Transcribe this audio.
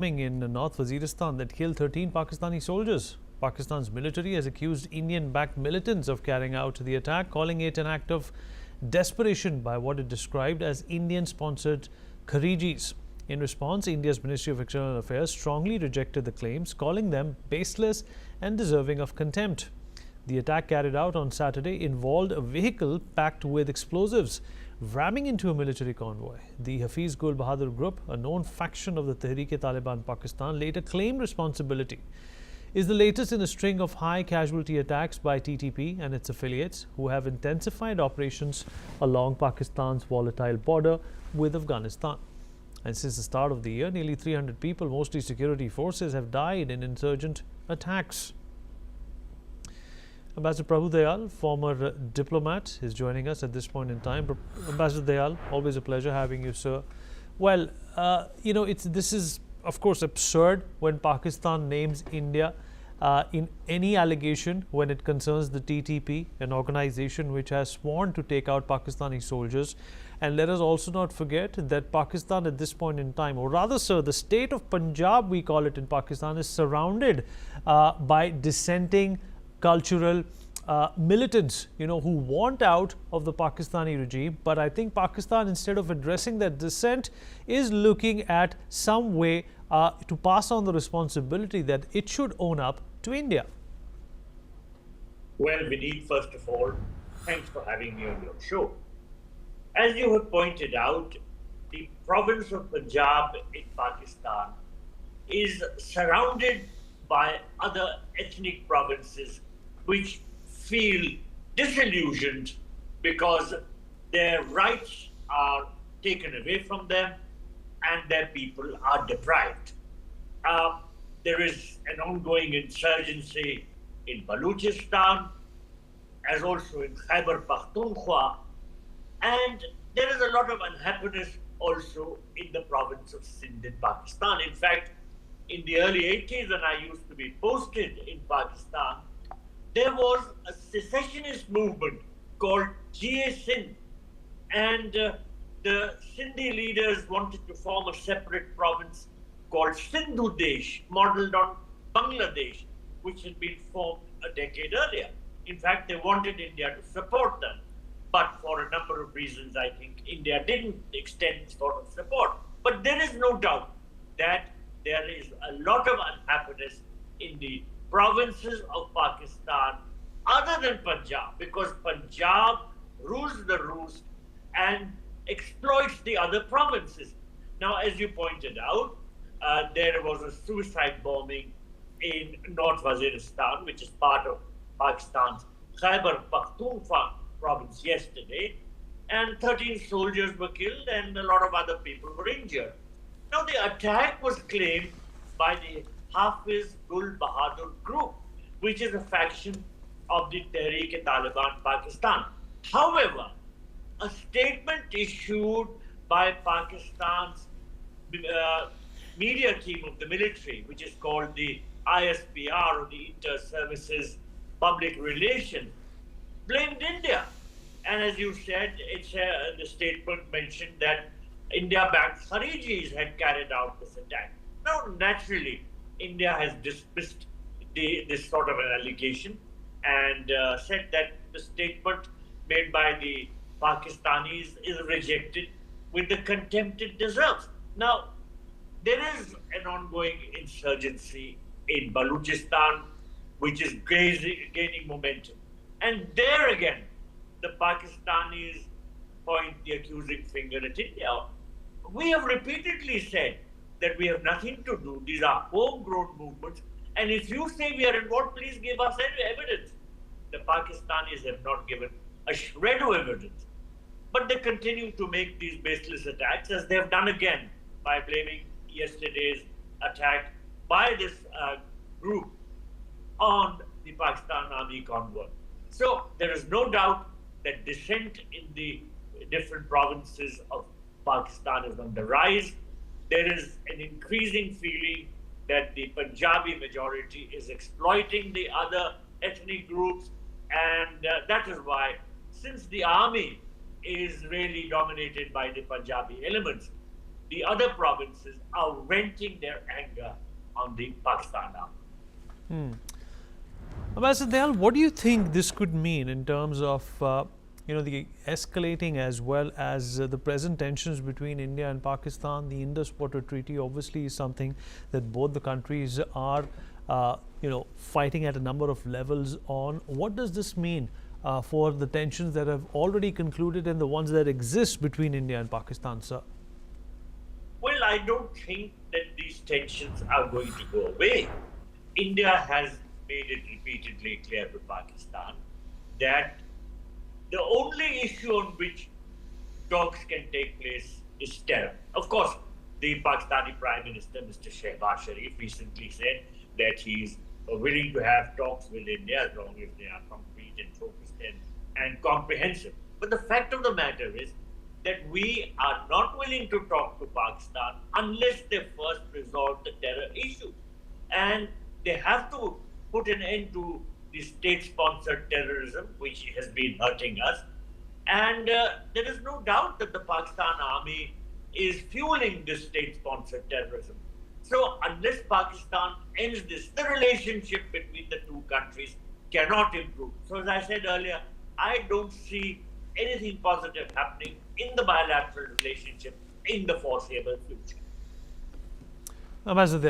In North Waziristan that killed 13 Pakistani soldiers. Pakistan's military has accused Indian-backed militants of carrying out the attack, calling it an act of desperation by what it described as Indian-sponsored Kharijis. In response, India's Ministry of External Affairs strongly rejected the claims, calling them baseless and deserving of contempt. The attack carried out on Saturday involved a vehicle packed with explosives, ramming into a military convoy. The Hafiz Gul Bahadur group, a known faction of the Tehrik-i-Taliban Pakistan, later claimed responsibility. Is the latest in a string of high casualty attacks by TTP and its affiliates, who have intensified operations along Pakistan's volatile border with Afghanistan. And since the start of the year, nearly 300 people, mostly security forces, have died in insurgent attacks. Ambassador Prabhu Dayal, former diplomat, is joining us at this point in time. Ambassador Dayal, always a pleasure having you, sir. Well, this is, of course, absurd when Pakistan names India in any allegation when it concerns the TTP, an organization which has sworn to take out Pakistani soldiers. And let us also not forget that Pakistan at this point in time, or rather, sir, the state of Punjab, we call it in Pakistan, is surrounded by dissenting cultural militants, who want out of the Pakistani regime. But I think Pakistan, instead of addressing that dissent, is looking at some way to pass on the responsibility that it should own up to India. Well, Vineet, first of all, thanks for having me on your show. As you have pointed out, the province of Punjab in Pakistan is surrounded by other ethnic provinces which feel disillusioned because their rights are taken away from them and their people are deprived. There is an ongoing insurgency in Balochistan, as also in Khyber Pakhtunkhwa, and there is a lot of unhappiness also in the province of Sindh in Pakistan. In fact, in the early 80s, when I used to be posted in Pakistan, there was a secessionist movement called GA Sindh, and the Sindhi leaders wanted to form a separate province called Sindhu Desh, modeled on Bangladesh, which had been formed a decade earlier. In fact, they wanted India to support them, but for a number of reasons, I think India didn't extend sort of support. But there is no doubt that there is a lot of unhappiness in the provinces of Pakistan other than Punjab, because Punjab rules the roost and exploits the other provinces. Now, as you pointed out, there was a suicide bombing in North Waziristan, which is part of Pakistan's Khyber Pakhtunkhwa province yesterday, and 13 soldiers were killed and a lot of other people were injured. Now, the attack was claimed by the Hafiz Gul Bahadur group, which is a faction of the Tehrik-i-Taliban Pakistan. However, a statement issued by Pakistan's media team of the military, which is called the ISPR, or the Inter-Services Public Relations, blamed India. And as you said, the statement mentioned that India-backed Kharijis had carried out this attack. Now, naturally, India has dismissed this sort of an allegation and said that the statement made by the Pakistanis is rejected with the contempt it deserves. Now, there is an ongoing insurgency in Balochistan, which is gaining momentum. And there again, the Pakistanis point the accusing finger at India. We have repeatedly said that we have nothing to do. These are homegrown movements. And if you say we are involved, please give us evidence. The Pakistanis have not given a shred of evidence. But they continue to make these baseless attacks, as they have done again by blaming yesterday's attack by this group on the Pakistan Army convoy. So there is no doubt that dissent in the different provinces of Pakistan is on the rise. There is an increasing feeling that the Punjabi majority is exploiting the other ethnic groups, and that is why, since the army is really dominated by the Punjabi elements, the other provinces are venting their anger on the Pakistan army. Ambassador Dayal, what do you think this could mean in terms of the escalating as well as the present tensions between India and Pakistan? The Indus Water Treaty obviously is something that both the countries are fighting at a number of levels on. What does this mean for the tensions that have already concluded and the ones that exist between India and Pakistan, sir? Well, I don't think that these tensions are going to go away. India has made it repeatedly clear to Pakistan that the only issue on which talks can take place is terror. Of course, the Pakistani Prime Minister, Mr. Shehbaz Sharif, recently said that he's willing to have talks with India as long as they are concrete and focused and comprehensive. But the fact of the matter is that we are not willing to talk to Pakistan unless they first resolve the terror issue. And they have to put an end to the state-sponsored terrorism, which has been hurting us. And there is no doubt that the Pakistan army is fueling this state-sponsored terrorism. So unless Pakistan ends this, the relationship between the two countries cannot improve. So as I said earlier, I don't see anything positive happening in the bilateral relationship in the foreseeable future. Ambassador Dayal.